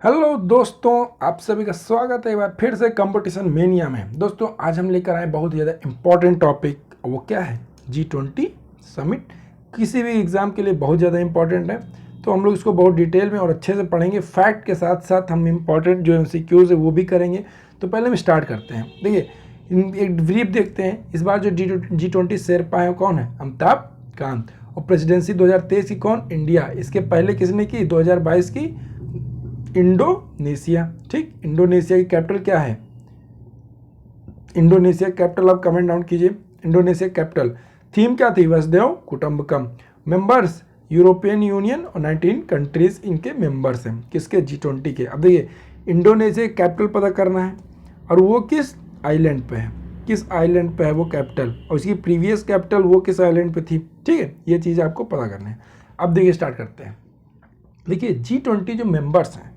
Hello दोस्तों, आप सभी का स्वागत है एक बार फिर से कंपटीशन मेनिया में। दोस्तों आज हम लेकर आए बहुत ही ज़्यादा इम्पॉर्टेंट टॉपिक। वो क्या है? G20 summit. किसी भी एग्ज़ाम के लिए बहुत ज़्यादा इम्पॉर्टेंट है, तो हम लोग इसको बहुत डिटेल में और अच्छे से पढ़ेंगे। फैक्ट के साथ साथ हम इम्पॉर्टेंट जो MCQs है वो भी करेंगे। तो पहले हम स्टार्ट करते हैं। देखिए एक ब्रीफ देखते हैं। इस बार जो G20 शेरपा है कौन है? अमिताभ कांत। और प्रेसिडेंसी 2023 की कौन? इंडिया। इसके पहले किसने की? 2022 की इंडोनेशिया। ठीक, इंडोनेशिया की कैपिटल क्या है? इंडोनेशिया कैपिटल आप कमेंट डाउन कीजिए। Indonesia capital. थीम क्या थी? वसुधैव कुटुंबकम। मेंबर्स यूरोपियन यूनियन और 19 कंट्रीज इनके मेंबर्स हैं। किसके? G20 के। अब देखिए इंडोनेशिया कैपिटल पता करना है और वो किस आइलैंड पे है, किस आइलैंड पे है वो कैपिटल, और उसकी प्रीवियस कैपिटल वो किस आइलैंड पे थी। ठीक है, ये चीज़ आपको पता करना है। अब देखिए स्टार्ट करते हैं। देखिए G20 जो मेंबर्स हैं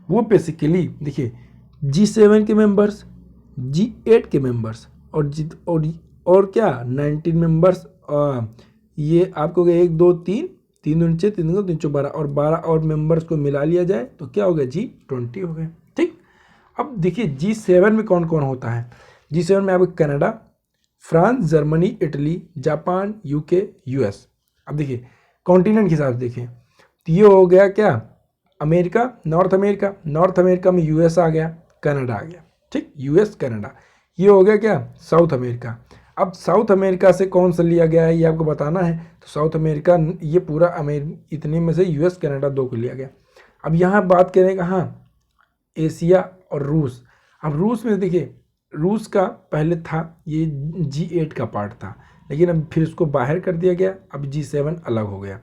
वो बेसिकली देखिए G7 के मेंबर्स, G8 के मेंबर्स और क्या 19 मेंबर्स। ये आपको गए 1 2 3 3 2 6 3 2 3 4 12 और 12 और मेंबर्स को मिला लिया जाए तो क्या हो गया? G20 हो गया। ठीक, अब देखिए G7 में कौन कौन होता है? G7 में आपको Canada, France, Germany, Italy, Japan, UK, US। अब देखिए कॉन्टिनेंट के हिसाब से देखिए तो ये हो गया क्या? America, north America. North America में US आ गया, कनाडा आ गया। ठीक, US कनाडा। ये हो गया क्या? South America. अब साउथ अमेरिका से कौन सा लिया गया है ये आपको बताना है। तो साउथ अमेरिका ये पूरा इतने में से US कनाडा 2 को लिया गया। अब यहाँ बात करें कहाँ? एशिया और रूस। अब रूस में देखिए रूस का पहले था ये G8 का पार्ट था, लेकिन अब फिर इसको बाहर कर दिया गया। अब G7 अलग हो गया।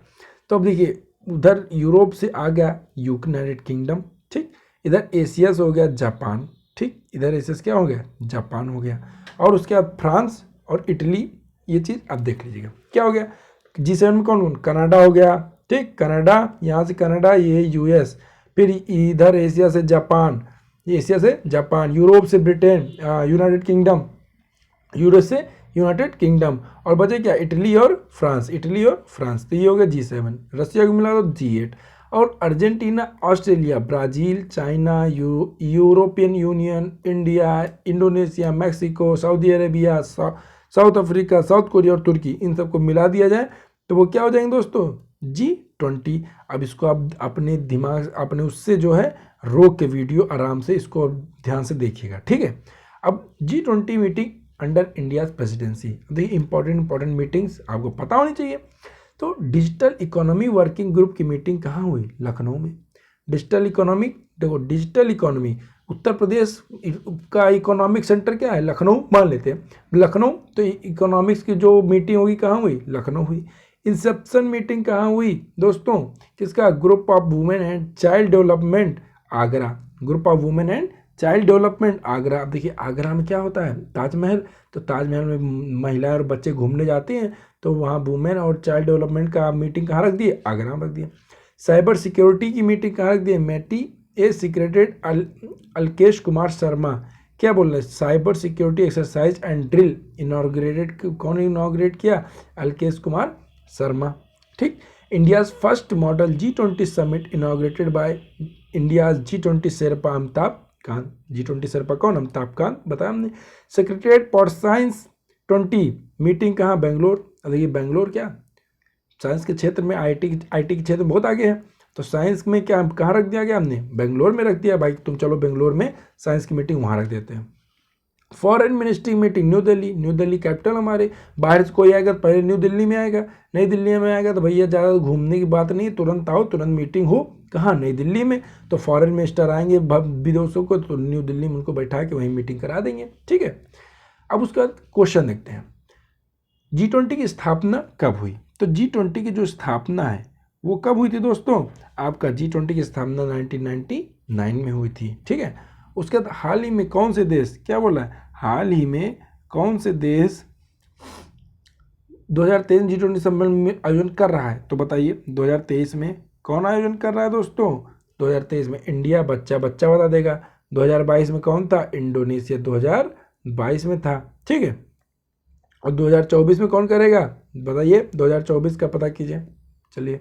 तो अब देखिए उधर यूरोप से आ गया यूनाइटेड किंगडम। ठीक, इधर एशिया से हो गया जापान। ठीक, इधर एशिया से क्या हो गया? जापान हो गया। और उसके बाद फ्रांस और इटली। ये चीज़ आप देख लीजिएगा क्या हो गया। G7 में कौन कौन? कनाडा हो गया। ठीक, कनाडा, यहाँ से कनाडा, ये US। फिर इधर एशिया से जापान, एशिया से जापान, यूरोप से ब्रिटेन, यूनाइटेड किंगडम, यूरोप से यूनाइटेड किंगडम, और बचे क्या? इटली और फ्रांस, इटली और फ्रांस। तो ये हो गया G7। रशिया को मिला तो G8। और Argentina, Australia, Brazil, China, European union, India, Indonesia, Mexico, Saudi Arabia, south Africa, south Korea और तुर्की, इन सबको मिला दिया जाए तो वो क्या हो जाएंगे दोस्तों? G20। अब इसको आप अपने दिमाग अपने उससे जो है रोक के वीडियो आराम से इसको ध्यान से देखिएगा। ठीक है, अब G20 meeting under India's presidency. देखिए इंपॉर्टेंट मीटिंग्स आपको पता होनी चाहिए। तो डिजिटल इकोनॉमी वर्किंग ग्रुप की मीटिंग कहाँ हुई? लखनऊ में। डिजिटल इकोनॉमी, देखो डिजिटल इकोनॉमी उत्तर प्रदेश का इकोनॉमिक सेंटर क्या है? लखनऊ मान लेते हैं, लखनऊ। तो इकोनॉमिक्स की जो मीटिंग हुई कहाँ हुई? लखनऊ हुई। इंसेप्शन मीटिंग कहाँ हुई दोस्तों? किसका? Group of women and child development, Agra. Group of women and child development, Agra. अब देखिए आगरा में क्या होता है? ताजमहल। तो ताजमहल में महिलाएं और बच्चे घूमने जाते हैं, तो वहाँ वुमेन और चाइल्ड डेवलपमेंट का मीटिंग कहाँ रख दिए? आगरा में रख दिया। साइबर सिक्योरिटी की मीटिंग कहाँ रख दी? मेटी ए सिक्रेटेड अलकेश कुमार शर्मा। क्या बोल रहे हैं? Cyber security exercise and drill inaugurated, कौन इनॉग्रेट किया? अलकेश कुमार शर्मा। ठीक, India's first model G20 summit inaugurated bye India's G20 Sherpa Amitabh Kant. G20 Sherpa कौन? अमिताभ कांत, बताया हमने। सेक्रेटरीट फॉर साइंस 20 मीटिंग कहाँ? बेंगलोर। देखिए बेंगलोर क्या साइंस के क्षेत्र में, IT के क्षेत्र में बहुत आगे है। तो साइंस में क्या कहाँ रख दिया गया? हमने बेंगलोर में रख दिया भाई। तुम चलो बेंगलोर में साइंस की मीटिंग वहाँ रख देते हैं। Foreign ministry meeting new Delhi. New Delhi capital हमारे। बाहर से कोई आएगा पहले न्यू दिल्ली में आएगा। नई दिल्ली में आएगा तो भैया ज़्यादा घूमने की बात नहीं, तुरंत आओ, तुरंत मीटिंग हो। कहाँ? नई दिल्ली में। तो फॉरेन मिनिस्टर आएंगे विदेशों को, तो न्यू दिल्ली में उनको बैठा के वहीं मीटिंग करा देंगे। ठीक है, अब उसके बाद क्वेश्चन देखते हैं। G20 की स्थापना कब हुई? तो G20 की जो स्थापना है वो कब हुई थी दोस्तों? आपका G20 की स्थापना 1999 में हुई थी। ठीक है, उसके बाद हाल ही में कौन से देश, क्या बोला है? हाल ही में कौन से देश 2023 G20 सम्मेलन में आयोजन कर रहा है? तो बताइए 2023 में कौन आयोजन कर रहा है दोस्तों? 2023 में इंडिया। बच्चा बता देगा। 2022 में कौन था? इंडोनेशिया 2022 में था। ठीक है, और 2024 में कौन करेगा? बताइए 2024 का पता कीजिए। चलिए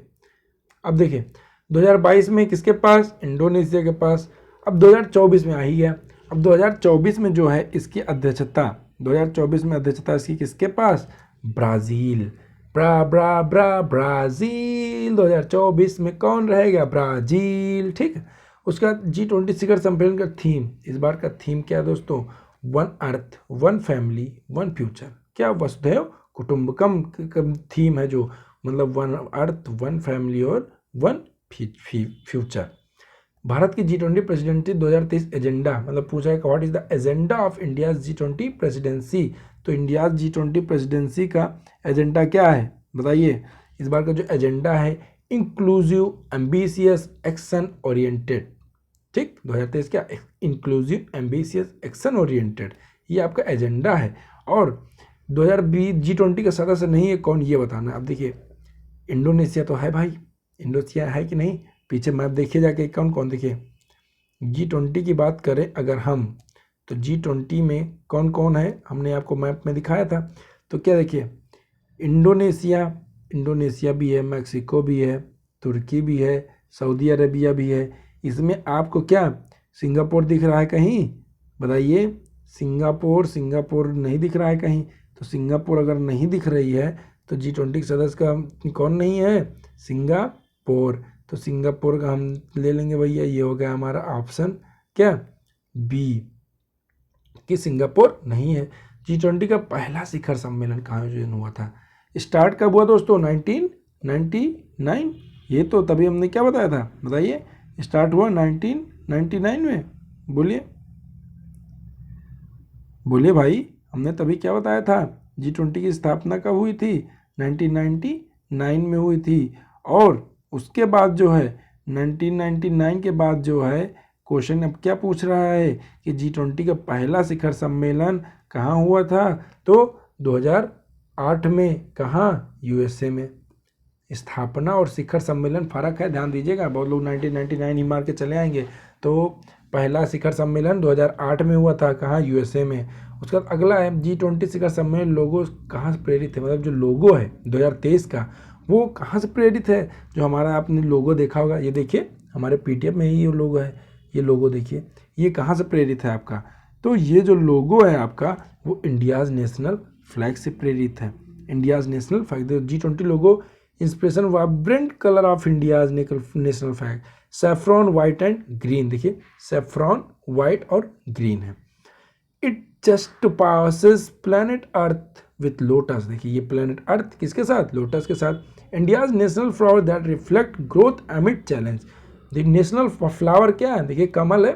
अब देखिए 2022 में किसके पास, इंडोनेशिया के पास। अब 2024 में आ ही गया। अब 2024 में जो है इसकी अध्यक्षता, 2024 में अध्यक्षता इसकी किसके पास, ब्राज़ील। ब्राज़ील 2024 में कौन रहेगा, ब्राज़ील। ठीक है। उसका G20 शिखर सम्मेलन का थीम, इस बार का थीम क्या है दोस्तों, one earth, one family, one future. क्या वसुधैव कुटुंबकम थीम है, जो मतलब वन अर्थ, वन फैमिली और वन फ्यूचर। भारत की G20 प्रेसिडेंसी 2023 एजेंडा, मतलब पूछा है what is the agenda of India G20 presidency. तो इंडिया G20 प्रेसिडेंसी का एजेंडा क्या है बताइए। इस बार का जो एजेंडा है, इंक्लूसिव, एम्बिशियस, एक्शन ओरिएंटेड। ठीक, 2023 क्या, इंक्लूसिव, एम्बिशियस, एक्शन ओरिएंटेड, ये आपका एजेंडा है। और 2020 G20 का सदस्य नहीं है कौन, ये बताना। अब देखिए इंडोनेशिया तो है भाई, इंडोनेशिया है कि नहीं, पीछे मैप देखिए जाके कौन कौन। देखिए G20 की बात करें अगर हम, तो G20 में कौन कौन है, हमने आपको मैप में दिखाया था। तो क्या देखिए, इंडोनेशिया भी है, मैक्सिको भी है, तुर्की भी है, सऊदी अरेबिया भी है। इसमें आपको क्या सिंगापुर दिख रहा है कहीं, बताइए। सिंगापुर नहीं दिख रहा है कहीं। तो सिंगापुर अगर नहीं दिख रही है तो G20 के सदस्य का कौन नहीं है, सिंगापुर। तो सिंगापुर का हम ले लेंगे भैया, ये हो गया हमारा ऑप्शन क्या, बी, कि सिंगापुर नहीं है। G20 का पहला शिखर सम्मेलन कहाँ आयोजन हुआ था, स्टार्ट कब हुआ दोस्तों, 1999। ये तो तभी हमने क्या बताया था, बताइए। स्टार्ट हुआ 1999 में, बोलिए भाई, हमने तभी क्या बताया था। G20 की स्थापना कब हुई थी, 1999 में हुई थी। और उसके बाद जो है 1999 के बाद जो है क्वेश्चन अब क्या पूछ रहा है कि G20 का पहला शिखर सम्मेलन कहाँ हुआ था, तो 2008 में। कहाँ, USA में। स्थापना और शिखर सम्मेलन फर्क है, ध्यान दीजिएगा। बहुत लोग 1999 ही मार के चले आएंगे। तो पहला शिखर सम्मेलन 2008 में हुआ था, कहाँ, USA में। उसका अगला है G20 शिखर सम्मेलन लोगो कहाँ से प्रेरित है, मतलब जो लोगो है 2023 का वो कहाँ से प्रेरित है। जो हमारा आपने लोगो देखा होगा, ये देखिए हमारे PDF में ही ये लोगो है, ये लोगो देखिए, ये कहाँ से प्रेरित है आपका। तो ये जो लोगो है आपका वो इंडियाज़ नेशनल फ्लैग से प्रेरित है। India's national flag, G20 logo inspiration vibrant colour of India's national flag, saffron white and green. देखिए सैफ्रॉन वाइट और ग्रीन है। It just passes planet earth with lotus. देखिए ये प्लैनेट अर्थ किसके साथ, लोटस के साथ। India's national flower that reflect growth एमिड challenge. देखिए नेशनल फ्लावर क्या है, देखिए कमल है।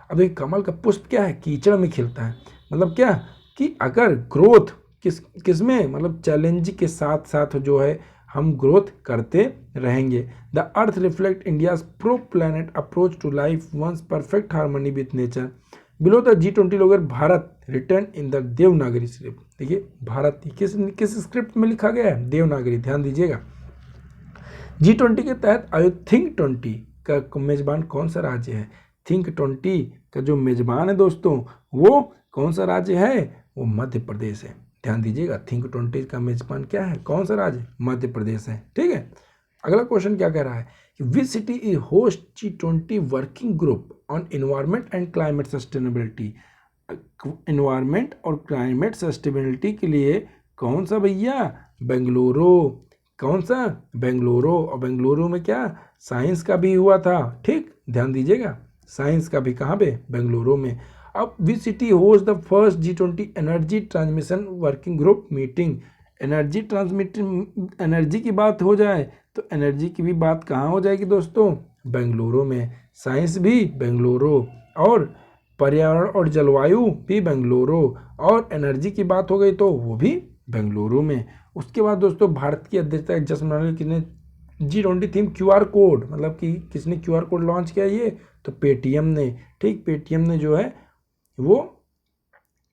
अब देखिए कमल का पुष्प क्या है, कीचड़ में खिलता है। मतलब क्या कि अगर ग्रोथ किस में, मतलब चैलेंज के साथ साथ जो है हम ग्रोथ करते रहेंगे। The earth reflect India's pro planet approach to life once perfect harmony with nature. Below the G20 logo Bharat written in the Devanagari script. देखिए भारत किस स्क्रिप्ट में लिखा गया है, देवनागरी, ध्यान दीजिएगा। G20 के तहत आयोजित थिंक 20 का मेजबान कौन सा राज्य है। थिंक 20 का जो मेजबान है दोस्तों वो कौन सा राज्य है, वो मध्य प्रदेश है। ध्यान दीजिएगा, थिंक 20 का मेजबान क्या है, कौन सा राज्य, मध्य प्रदेश है। ठीक है। अगला क्वेश्चन क्या कह रहा है कि which city is host G20 working group on environment and climate sustainability. Environment और क्लाइमेट सस्टेनेबिलिटी के लिए कौन सा भैया, बेंगलुरु। कौन सा, बेंगलुरु। और बेंगलुरु में क्या साइंस का भी हुआ था। ठीक, ध्यान दीजिएगा, साइंस का भी कहाँ पे, बेंगलुरु में। अब which city host the first G20 energy transmission working group meeting. Energy की बात हो जाए तो एनर्जी की भी बात कहाँ हो जाएगी दोस्तों, बेंगलुरु में। साइंस भी बेंगलुरु, और पर्यावरण और जलवायु भी बेंगलुरु, और एनर्जी की बात हो गई तो वो भी बेंगलुरु में। उसके बाद दोस्तों भारत की अध्यक्षता जश्न मनाने किसने, G20 थीम QR कोड, मतलब कि किसने QR कोड लॉन्च किया, ये तो पेटीएम ने। ठीक, पेटीएम ने जो है वो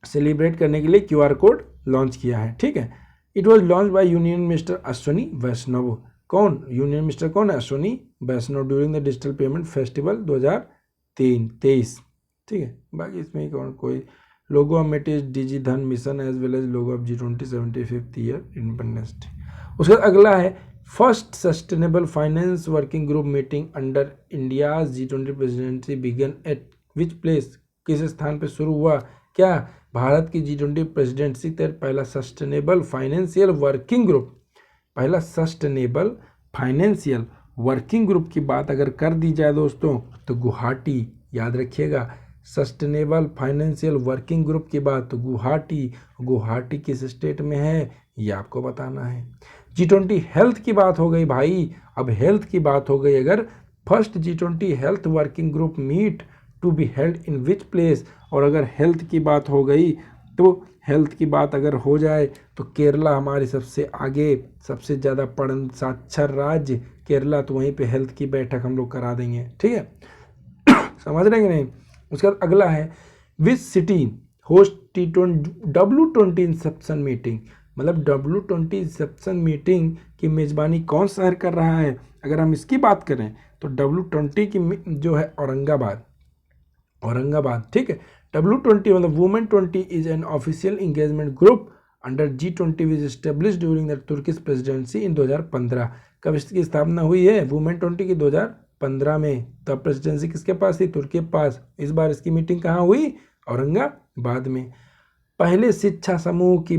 सेलिब्रेट करने के लिए QR कोड लॉन्च किया है। ठीक है। It was launch by union minister Ashwini Vaishnaw. कौन, यूनियन मिनिस्टर कौन है, Ashwini Vaishnaw, during the digital payment festival 2023। ठीक है। बाकी इसमें कौन कोई logo of it is Digi Dhan mission as well as logo of G20 75th year independence day. उसके बाद अगला है first sustainable finance working group meeting under India's G20 presidency began at which place, किस स्थान पे शुरू हुआ? क्या भारत की G20 प्रेसिडेंसी तहत पहला सस्टेनेबल फाइनेंशियल वर्किंग ग्रुप, पहला सस्टेनेबल फाइनेंशियल वर्किंग ग्रुप की बात अगर कर दी जाए दोस्तों तो गुवाहाटी, याद रखिएगा, सस्टेनेबल फाइनेंशियल वर्किंग ग्रुप की बात तो गुवाहाटी किस स्टेट में है ये आपको बताना है। G20 हेल्थ की बात हो गई भाई, अब हेल्थ की बात हो गई, अगर first G20 health working group meet to be held in which place, और अगर हेल्थ की बात हो गई तो हेल्थ की बात अगर हो जाए तो केरला हमारे सबसे आगे, सबसे ज़्यादा पढ़न साक्षर राज्य केरला, तो वहीं पे हेल्थ की बैठक हम लोग करा देंगे, ठीक है। समझ रहे हैं कि नहीं? उसके बाद अगला है which city host W20 Inception meeting, मतलब W20 इंसेप्शन मीटिंग की मेज़बानी कौन शहर कर रहा है? अगर हम इसकी बात करें तो W20 की जो है औरंगाबाद, ठीक है। W20 मतलब women 20 is an official engagement group under G20 which establish during the Turkish presidency in 2015। कब इसकी स्थापना हुई है? वुमेन 20 की 2015 में। तब प्रेसिडेंसी किसके पास थी? तुर्की के पास। इस बार इसकी मीटिंग कहाँ हुई? औरंगाबाद में। पहले शिक्षा समूह की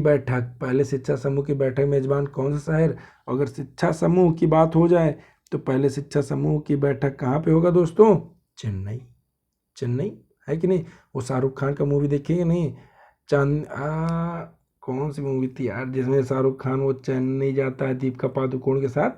बैठक मेजबान कौन सा शहर? अगर शिक्षा समूह की बात हो जाए तो पहले शिक्षा समूह की बैठक कहाँ पे होगा दोस्तों? चेन्नई है कि नहीं? वो शाहरुख खान का मूवी देखिए नहीं, कौन सी मूवी थी यार जिसमें शाहरुख खान वो चेन्नई जाता है दीपिका पादुकोण के साथ,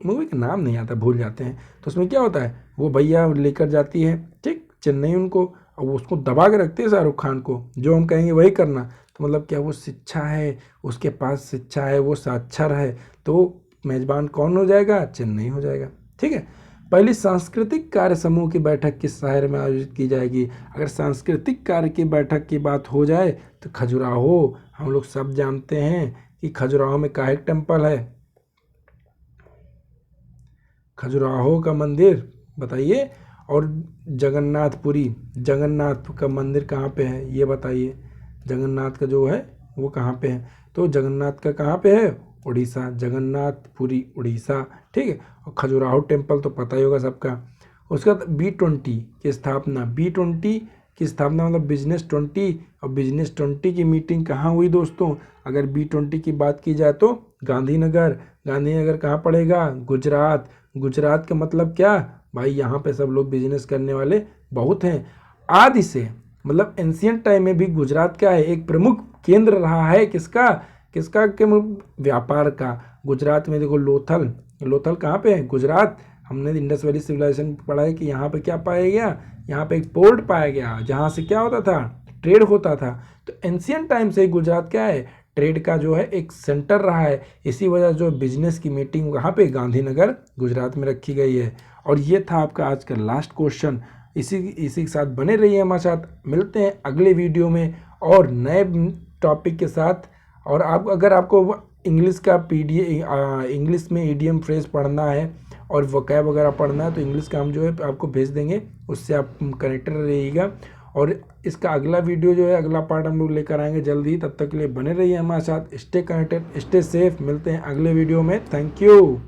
मूवी का नाम नहीं आता, भूल जाते हैं। तो उसमें क्या होता है, वो भैया लेकर जाती है ठीक चेन्नई उनको, और उसको दबा के रखते हैं शाहरुख खान को, जो हम कहेंगे वही करना। तो मतलब क्या वो शिक्षा है, उसके पास शिक्षा है, वो साक्षर है, तो मेजबान कौन हो जाएगा? चेन्नई हो जाएगा, ठीक है। पहली सांस्कृतिक कार्य समूह की बैठक किस शहर में आयोजित की जाएगी? अगर सांस्कृतिक कार्य की बैठक की बात हो जाए तो खजुराहो, हम लोग सब जानते हैं कि खजुराहो में काहे टेम्पल है? खजुराहो का मंदिर बताइए। और जगन्नाथ का मंदिर कहाँ पे है ये बताइए। जगन्नाथ का जो है वो कहाँ पे है? तो जगन्नाथ का कहाँ पे है? उड़ीसा, जगन्नाथपुरी उड़ीसा, ठीक है। और खजुराहो टेम्पल तो पता ही होगा सबका। उसके बाद B20 की स्थापना, B20 की स्थापना मतलब बिजनेस 20, और बिजनेस 20 की मीटिंग कहाँ हुई दोस्तों? अगर B20 की बात की जाए तो गांधीनगर कहाँ पड़ेगा? गुजरात का मतलब क्या भाई? यहाँ पे सब लोग बिजनेस करने वाले बहुत हैं। आदि से मतलब एंशियंट टाइम में भी गुजरात क्या है? एक प्रमुख केंद्र रहा है किसका के व्यापार का। गुजरात में देखो लोथल कहाँ पे है? गुजरात। हमने इंडस वैली सिविलाइजेशन पढ़ा है कि यहाँ पे क्या पाया गया? यहाँ पे एक पोर्ट पाया गया जहाँ से क्या होता था? ट्रेड होता था। तो एंशियंट टाइम से गुजरात क्या है? ट्रेड का जो है एक सेंटर रहा है। इसी वजह जो बिजनेस की मीटिंग वहाँ पे गांधीनगर गुजरात में रखी गई है। और ये था आपका आज का लास्ट क्वेश्चन। इसी के साथ बने रहिए हमारे साथ। मिलते हैं अगले वीडियो में और नए टॉपिक के साथ। और अगर आपको इंग्लिश का इंग्लिश में ईडीएम फ्रेज पढ़ना है और वोकैब वगैरह पढ़ना है तो इंग्लिश का हम जो है आपको भेज देंगे, उससे आप कनेक्टेड रहिएगा। और इसका अगला वीडियो जो है, अगला पार्ट हम लोग लेकर आएंगे जल्दी। तब तक के लिए बने रहिए हमारे साथ। Stay connected, stay safe. मिलते हैं अगले वीडियो में। Thank you.